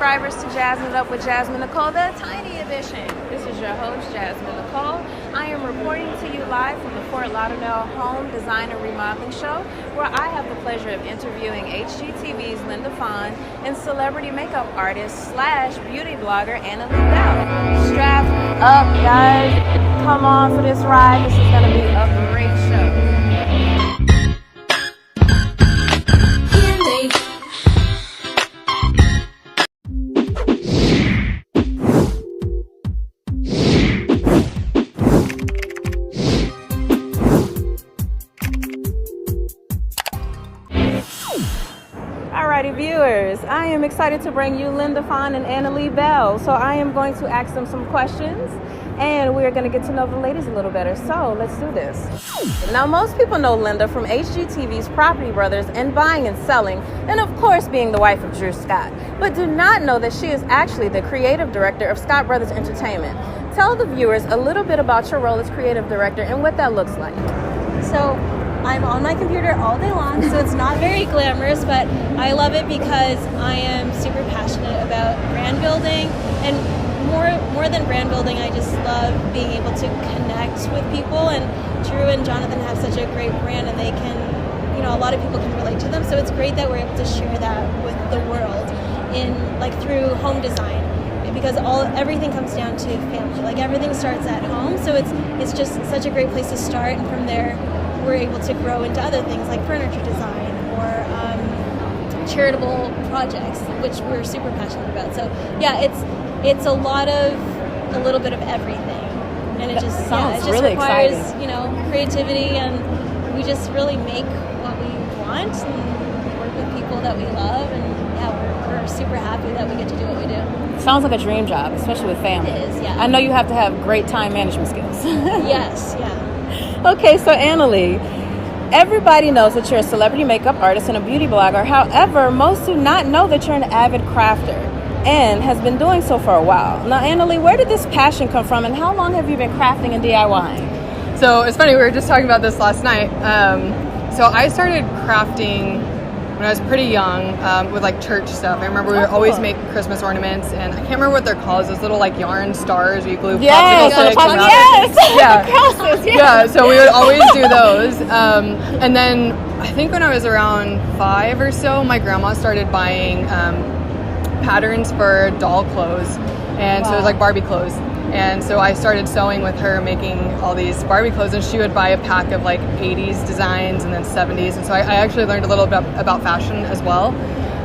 subscribers to Jazzing It Up with Jasmine Nicole, the tiny edition. This is your host, Jasmine Nicole. I am reporting to you live from the Fort Lauderdale Home Design and Remodeling Show, where I have the pleasure of interviewing HGTV's Linda Phan and celebrity makeup artist / beauty blogger Anabelle. Strap up, guys. Come on for this ride. This is going to be a great show. Alrighty, viewers, I am excited to bring you Linda Phan and Anabelle. So I am going to ask them some questions and we're going to get to know the ladies a little better. So let's do this. Now, most people know Linda from HGTV's Property Brothers and Buying and Selling, and of course being the wife of Drew Scott, but do not know that she is actually the creative director of Scott Brothers Entertainment. Tell the viewers a little bit about your role as creative director and what that looks like. So I'm on my computer all day long, so it's not very glamorous, but I love it because I am super passionate about brand building, and more than brand building, I just love being able to connect with people, and Drew and Jonathan have such a great brand, and they can, a lot of people can relate to them, so it's great that we're able to share that with the world through home design, because everything comes down to family, everything starts at home, so it's just such a great place to start, and from there we're able to grow into other things like furniture design or charitable projects, which we're super passionate about. So yeah, it's a little bit of everything, and it just really requires exciting. Creativity, and we just really make what we want and work with people that we love, and we're super happy that we get to do what we do. Sounds like a dream job, especially with family. It is, yeah. I know you have to have great time management skills. Yes, yeah. Okay, so Annalie, everybody knows that you're a celebrity makeup artist and a beauty blogger. However, most do not know that you're an avid crafter and has been doing so for a while. Now, Annalie, where did this passion come from, and how long have you been crafting and DIYing? So it's funny, we were just talking about this last night. So I started crafting when I was pretty young with church stuff. I remember we would always make Christmas ornaments, and I can't remember what they're called. Those little yarn stars where you glue popsicle sticks. Yes. Yeah, so we would always do those. And then I think when I was around 5 or so, my grandma started buying patterns for doll clothes, and so it was Barbie clothes. And so I started sewing with her, making all these Barbie clothes, and she would buy a pack of 80s designs and then 70s. And so I actually learned a little bit about fashion as well.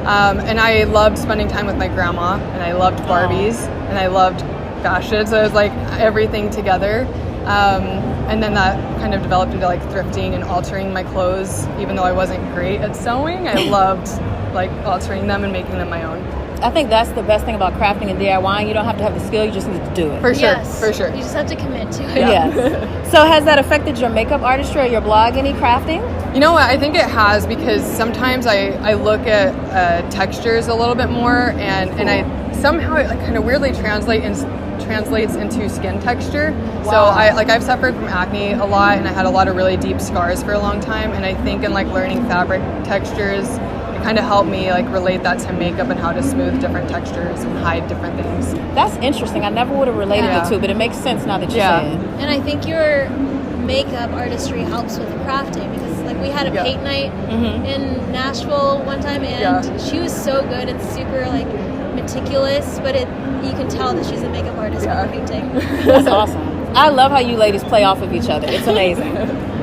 And I loved spending time with my grandma, and I loved Barbies, and I loved fashion. So it was everything together. And then that kind of developed into thrifting and altering my clothes. Even though I wasn't great at sewing, I loved altering them and making them my own. I think that's the best thing about crafting and DIYing. You don't have to have the skill, you just need to do it. For sure, yes. For sure. You just have to commit to it. Yes. So has that affected your makeup artistry or your blog, any crafting? You know what, I think it has, because sometimes I look at textures a little bit more, and I somehow it kind of weirdly translates into skin texture. Wow. So I've suffered from acne a lot, and I had a lot of really deep scars for a long time, and I think in learning fabric textures, kind of helped me relate that to makeup and how to smooth different textures and hide different things. That's interesting. I never would have related the two, but it makes sense now that you say it. And I think your makeup artistry helps with crafting, because we had a paint night in Nashville one time, and she was so good and super meticulous, but you can tell that she's a makeup artist when painting. That's awesome. I love how you ladies play off of each other. It's amazing.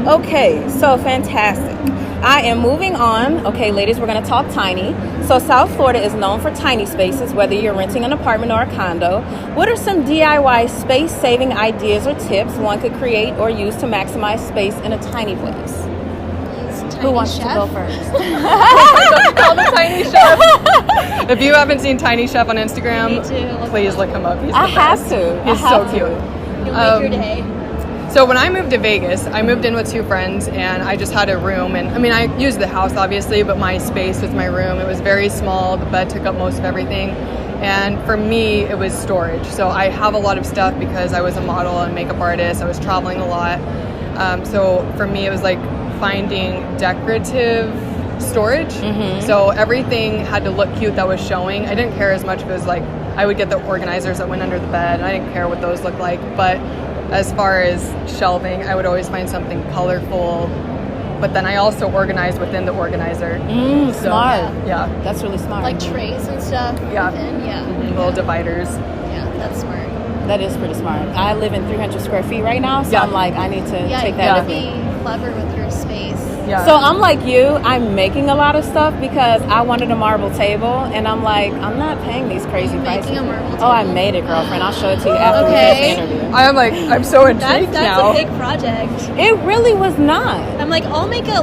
Okay, so fantastic. I am moving on. Okay, ladies, we're going to talk tiny. So South Florida is known for tiny spaces, whether you're renting an apartment or a condo. What are some DIY space-saving ideas or tips one could create or use to maximize space in a tiny place? Who wants to go first? Call the Tiny Chef. If you haven't seen Tiny Chef on Instagram, please look him up. He's the best. Have to. He's so cute. You'll make your day. So when I moved to Vegas, I moved in with 2 friends, and I just had a room. And I used the house obviously, but my space was my room. It was very small. The bed took up most of everything. And for me, it was storage. So I have a lot of stuff because I was a model and makeup artist. I was traveling a lot. So for me, it was finding decorative storage. So everything had to look cute that was showing. I didn't care as much if it was like, I would get the organizers that went under the bed. And I didn't care what those looked like. But as far as shelving, I would always find something colorful. But then I also organized within the organizer. Smart. Yeah. That's really smart. Like trays and stuff. Yeah. And Little dividers. Yeah, that's smart. That is pretty smart. I live in 300 square feet right now, so I'm like, I need to take you that gotta with me. be clever with your space. Yeah. So I'm like you, I'm making a lot of stuff because I wanted a marble table, and I'm like, I'm not paying these crazy prices. Making a marble Oh, I table? made it, girlfriend. I'll show it to you after we Okay. finish the interview. I'm so intrigued That's now. a big project. It really was not. I'm like, I'll make a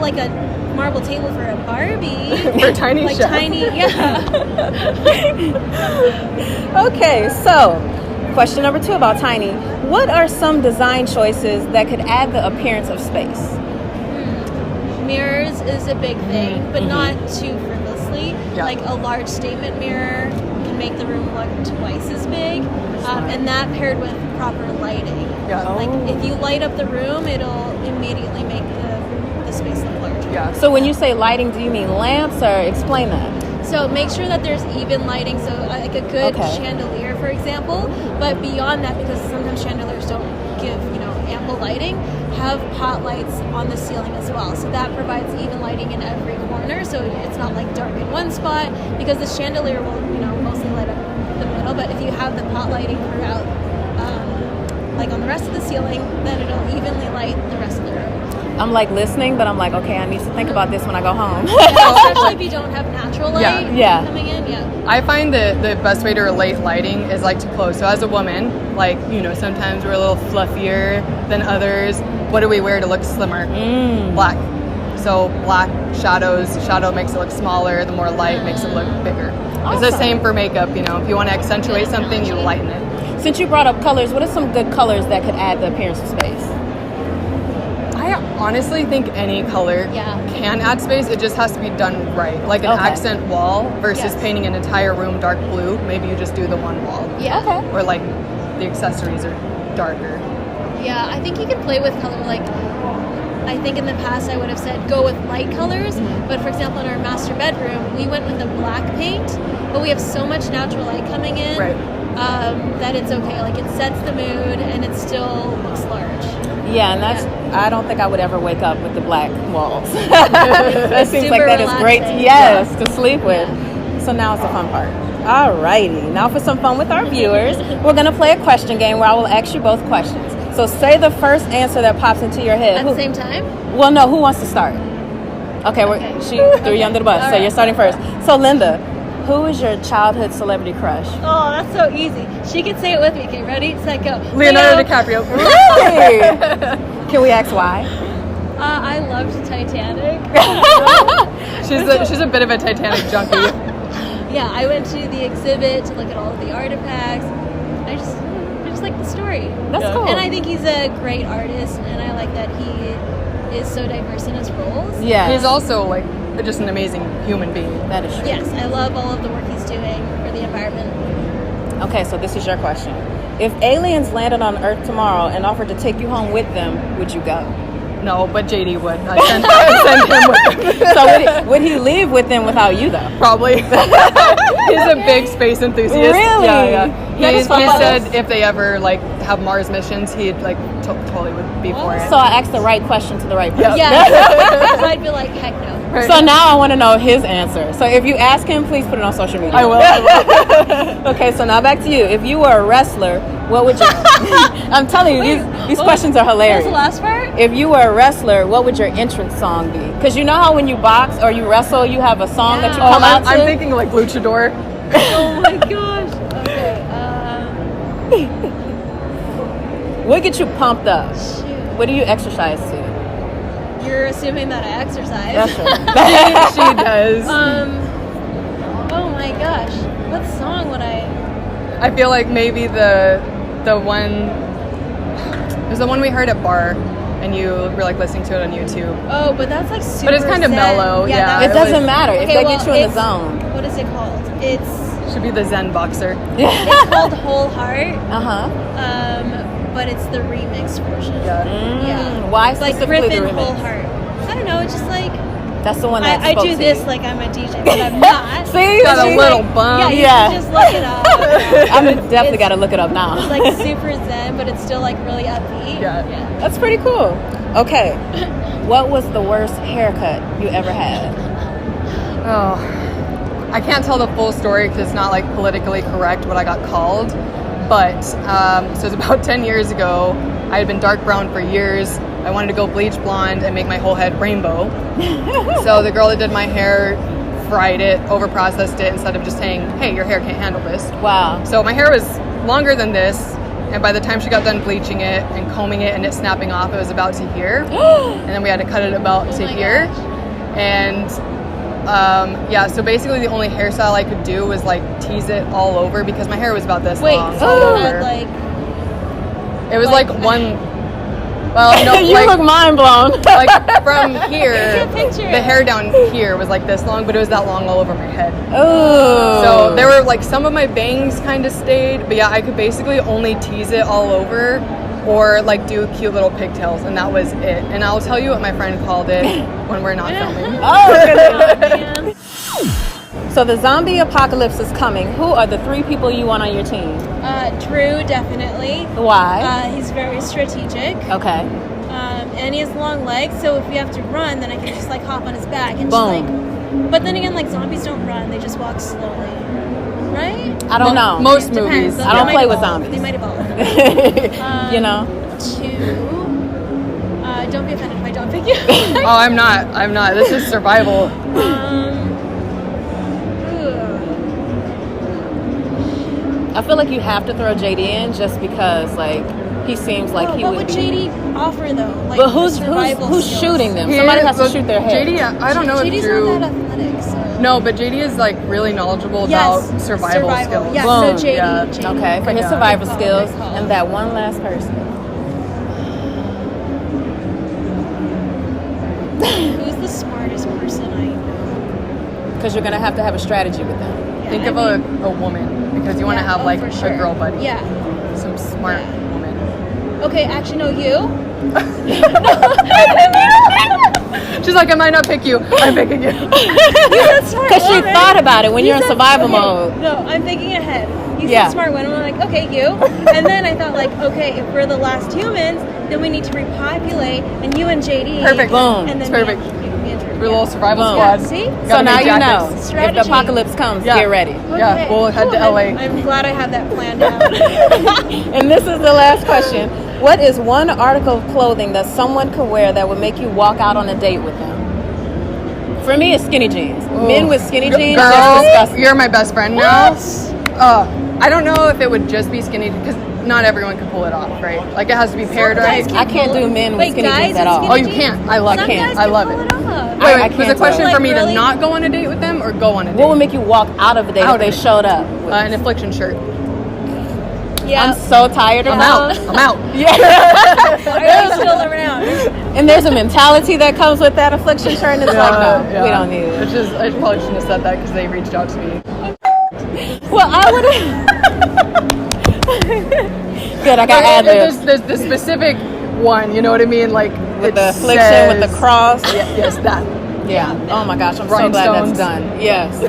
marble table for a Barbie. For tiny like chef. tiny, yeah. Okay, so question number 2 about Tiny. What are some design choices that could add the appearance of space? Mirrors is a big thing, but not too frivolously. Yeah. Like a large statement mirror can make the room look twice as big, and that paired with proper lighting. Yeah. Like if you light up the room, it'll immediately make the space look larger. Yeah. So when you say lighting, do you mean lamps, or explain that? So make sure that there's even lighting, so like a good chandelier, for example. But beyond that, because sometimes chandeliers don't give, ample lighting, have pot lights on the ceiling as well. So that provides even lighting in every corner, so it's not like dark in one spot, because the chandelier will, mostly light up the middle. But if you have the pot lighting throughout, like on the rest of the ceiling, then it'll evenly light the rest of the room. I'm like listening, but I'm like, okay, I need to think about this when I go home. Especially if you don't have natural light coming in. I find that the best way to relate lighting is like to clothes. So as a woman, sometimes we're a little fluffier than others. What do we wear to look slimmer? Black. So black shadow makes it look smaller. The more light makes it look bigger. It's the same for makeup. If you want to accentuate something, you lighten it. Since you brought up colors, what are some good colors that could add the appearance of space? I honestly think any color can add space. It just has to be done right. Like an accent wall versus painting an entire room dark blue. Maybe you just do the one wall. Yeah. Okay. Or like the accessories are darker. Yeah, I think you can play with color. Like, I think in the past I would have said go with light colors, but for example in our master bedroom we went with a black paint, but we have so much natural light coming in that it's okay. Like it sets the mood and it still looks large. Yeah, and I don't think I would ever wake up with the black walls. That seems like that is great, to sleep with. So now it's the fun part. Alrighty, now for some fun with our viewers, we're going to play a question game where I will ask you both questions. So say the first answer that pops into your head. At the same time? Well, no, who wants to start? Okay, she threw you under the bus, so you're starting first. So Linda, who is your childhood celebrity crush? Oh, that's so easy. She can say it with me. Okay, ready, set, go. Leonardo DiCaprio. Really? Can we ask why? I loved Titanic. She's a bit of a Titanic junkie. Yeah, I went to the exhibit to look at all of the artifacts. I just like the story. That's cool. And I think he's a great artist, and I like that he is so diverse in his roles. Yeah. He's also just an amazing human being. That is true. Yes, I love all of the work he's doing for the environment. Okay, so this is your question. If aliens landed on Earth tomorrow and offered to take you home with them, would you go? No, but JD would. I'd send him with him. So would he leave with them without you, though? Probably. He's a big space enthusiast. Really? Yeah. He fun. said if they ever have Mars missions, he'd totally would be for it. So I asked the right question to the right person. Yeah. I'd be like, heck no. Right. So now I want to know his answer. So if you ask him, please put it on social media. I will. Okay, so now back to you. If you were a wrestler, what would you... I'm telling you, these questions are hilarious. What was the last part? If you were a wrestler, what would your entrance song be? Because you know how when you box or you wrestle, you have a song that you come out to? I'm thinking like Luchador. Oh my gosh. Okay. What gets you pumped up? Shoot. What do you exercise to? You're assuming that I exercise. That's right. She does. Oh my gosh. What song would I... I feel like maybe the one... It was the one we heard at bar, and you were listening to it on YouTube. Oh, but that's super But it's kind of zen. mellow, yeah. It doesn't matter if Okay, they well, get you in the it's- zone. What is it called? It's Should be the Zen boxer. it's called Whole Heart, Uh-huh. but it's the remix version. Yeah. Yeah. Why It's like specifically the Griffin remix? Whole Heart. I don't know. It's just like That's the one that I spoke do to this you. like I'm a DJ, but I'm not. See? Got a She's little like, bump. Yeah, you should just look it up. I'm definitely got to look it up now. It's like super zen, but it's still like really upbeat. Yeah. That's pretty cool. Okay. What was the worst haircut you ever had? Oh, I can't tell the full story because it's not like politically correct what I got called. But so it was about 10 years ago. I had been dark brown for years. I wanted to go bleach blonde and make my whole head rainbow. So the girl that did my hair fried it, over-processed it instead of just saying, hey, your hair can't handle this. Wow. So my hair was longer than this. And by the time she got done bleaching it and combing it and it snapping off, it was about to here. And then we had to cut it about to here. And yeah, so basically the only hairstyle I could do was like tease it all over because my hair was about this long. So all you had over. like It was like one. Well, no, You like, look mind blown. like from here, picture. the hair down here was like this long, but it was that long all over my head. Oh. So there were like some of my bangs kind of stayed, but yeah, I could basically only tease it all over or like do cute little pigtails, and that was it. And I'll tell you what my friend called it when we're not filming. Oh, goodness. man. So the zombie apocalypse is coming. Who are the 3 people you want on your team? Drew, definitely. Why? He's very strategic. Okay. And he has long legs, so if we have to run, then I can just like hop on his back and Boom. just like. But then again, like zombies don't run; they just walk slowly, right? I don't know. Most Depends. movies. They I don't might play with evolve. zombies. They might evolve. You know? 2. Don't be offended if I don't pick you. Oh, I'm not. This is survival. I feel like you have to throw JD in just because, like, he seems like he what would would be. JD offer though? Like, But who's survival skills? shooting them? Somebody has to shoot their head. JD, I don't know if JD's Drew. not that athletic, so. No, but JD is like really knowledgeable Yes, about survival skills. Yeah, Boom. so JD. Yeah. JD. Okay, for his Yeah. survival Good call, skills. good call. And that one last person. Who's the smartest person I know? Because you're going to have a strategy with them. Yeah, Think I of mean, a woman because you want to yeah, have oh, like for a sure. girl buddy. Yeah. Some smart Yeah. woman. Okay, actually, no, you. She's like, I might not pick you. I'm picking you. Because she thought about it when you're in survival mode. No, I'm thinking ahead. You Yeah. said smart women. I'm like, okay, you. And then I thought, like, okay, if we're the last humans, then we need to repopulate, and you and JD. Perfect. Boom. And then It's me perfect. and- me and Drew. We're a little survival Boom. squad. Yeah, see? So Gotta now make you know. jackets. If the Strategy. apocalypse comes, Yeah. get ready. Yeah, Okay, we'll head to cool. LA. I'm glad I have that planned out. And this is the last question. What is one article of clothing that someone could wear that would make you walk out on a date with them? For me, it's skinny jeans. Men with skinny jeans, that's Girl, disgusting. you're my best friend now. I don't know if it would just be skinny because not everyone can pull it off, right? Like it has to be paired right. Guys I can't do men with Wait, skinny guys jeans at with all. skinny Oh, you jeans? can't. I love Some it. guys I can love pull it. it off. I Wait, was can't the do question it. for me Like, really? to not go on a date with them or go on a date? What would make you walk out of the date Out if they of it. showed up? An affliction shirt. Yeah. I'm so tired of I'm that. out. I'm out. Yeah. Are you still around? And there's a mentality that comes with that affliction shirt, and it's like, no, Yeah. we don't need it. Which is, I probably shouldn't have said that because they reached out to me. Well, I would have. Good, I got ad libs. There's the specific one, you know what I mean? Like With it the affliction, with the says- cross. Yeah, yes, that. Yeah. Oh my gosh, I'm so glad that's Rhinestones. done. Yes.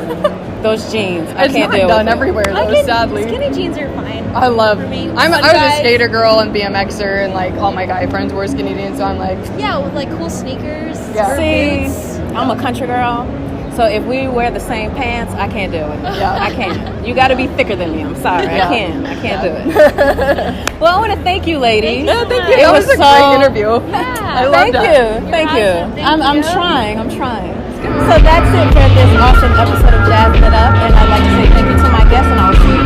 Those jeans. I It's can't not deal done with it. everywhere though, I can, sadly. Skinny jeans are fine. I love. For me. I was Guys- a skater girl and BMXer, and like all my guy friends wore skinny jeans, so I'm like, Yeah, with like cool sneakers. Yeah. Or See, boots. I'm a country girl, so if we wear the same pants, I can't do it. Yeah. I can't. You got to be thicker than me. I'm sorry. Yeah. I can't do it. Well, I want to thank you, ladies. Thank you so thank you. much. It That was was a so- great interview. Yeah. I love Thank that. you. Thank you. awesome. Thank I'm you. trying. I'm trying. So that's it for this awesome episode of Jazzing It Up, and I'd like to say thank you to my guests, and I'll see you